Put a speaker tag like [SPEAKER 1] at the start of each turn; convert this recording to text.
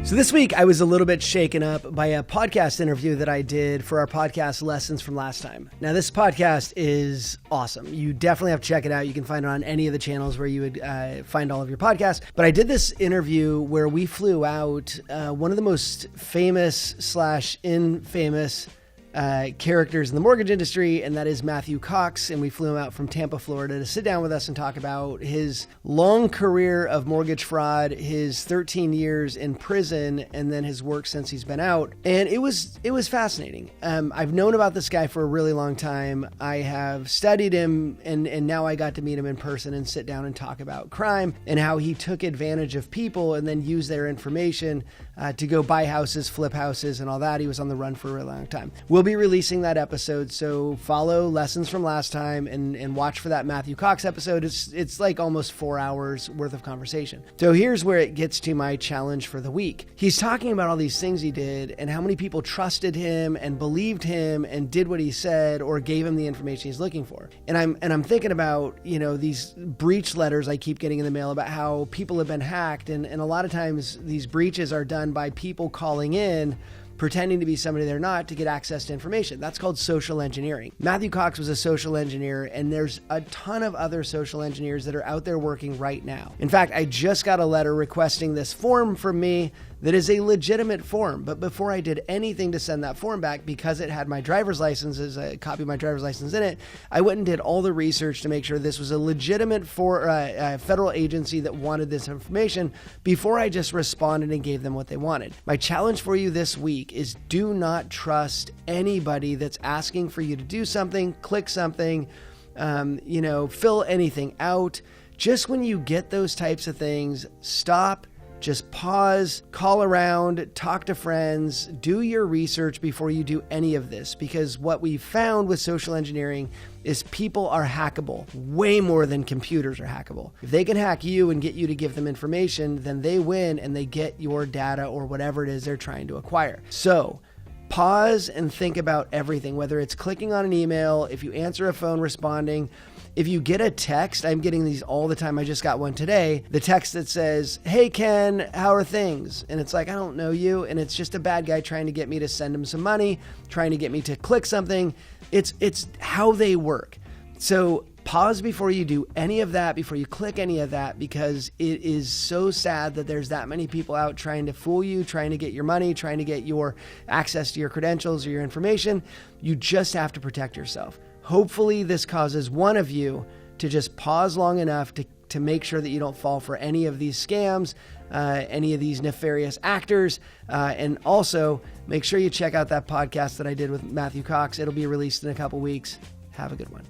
[SPEAKER 1] So this week, I was a little bit shaken up by a podcast interview that I did for our podcast Lessons from Last Time. Now, this podcast is awesome. You definitely have to check it out. You can find it on any of the channels where you would find all of your podcasts. But I did this interview where we flew out one of the most famous / infamous characters in the mortgage industry, and that is Matthew Cox. And we flew him out from Tampa, Florida to sit down with us and talk about his long career of mortgage fraud, his 13 years in prison, and then his work since he's been out. And it was fascinating. I've known about this guy for a really long time. I have studied him, and now I got to meet him in person and sit down and talk about crime and how he took advantage of people and then used their information to go buy houses, flip houses, and all that. He was on the run for a really long time. We'll be releasing that episode, so follow Lessons from Last Time and watch for that Matthew Cox episode. It's like almost 4 hours worth of conversation. So here's where it gets to my challenge for the week. He's talking about all these things he did and how many people trusted him and believed him and did what he said or gave him the information he's looking for. And I'm thinking about, these breach letters I keep getting in the mail about how people have been hacked, and a lot of times these breaches are done by people calling in pretending to be somebody they're not to get access to information. That's called social engineering. Matthew Cox was a social engineer, and there's a ton of other social engineers that are out there working right now. In fact, I just got a letter requesting this form from me that is a legitimate form. But before I did anything to send that form back, because it had my driver's license, as a copy of my driver's license in it, I went and did all the research to make sure this was a legitimate federal agency that wanted this information before I just responded and gave them what they wanted. My challenge for you this week is do not trust anybody that's asking for you to do something, click something, fill anything out. Just when you get those types of things, stop. Just pause, call around, talk to friends, do your research before you do any of this. Because what we found with social engineering is people are hackable way more than computers are hackable. If they can hack you and get you to give them information, then they win and they get your data or whatever it is they're trying to acquire. So pause and think about everything, whether it's clicking on an email, if you answer a phone, responding. If you get a text, I'm getting these all the time. I just got one today. The text that says, "Hey Ken, how are things?" And it's like, I don't know you. And it's just a bad guy trying to get me to send him some money, trying to get me to click something. It's how they work. So pause before you do any of that, before you click any of that, because it is so sad that there's that many people out trying to fool you, trying to get your money, trying to get your access to your credentials or your information. You just have to protect yourself. Hopefully this causes one of you to just pause long enough to make sure that you don't fall for any of these scams, any of these nefarious actors. And also make sure you check out that podcast that I did with Matthew Cox. It'll be released in a couple weeks. Have a good one.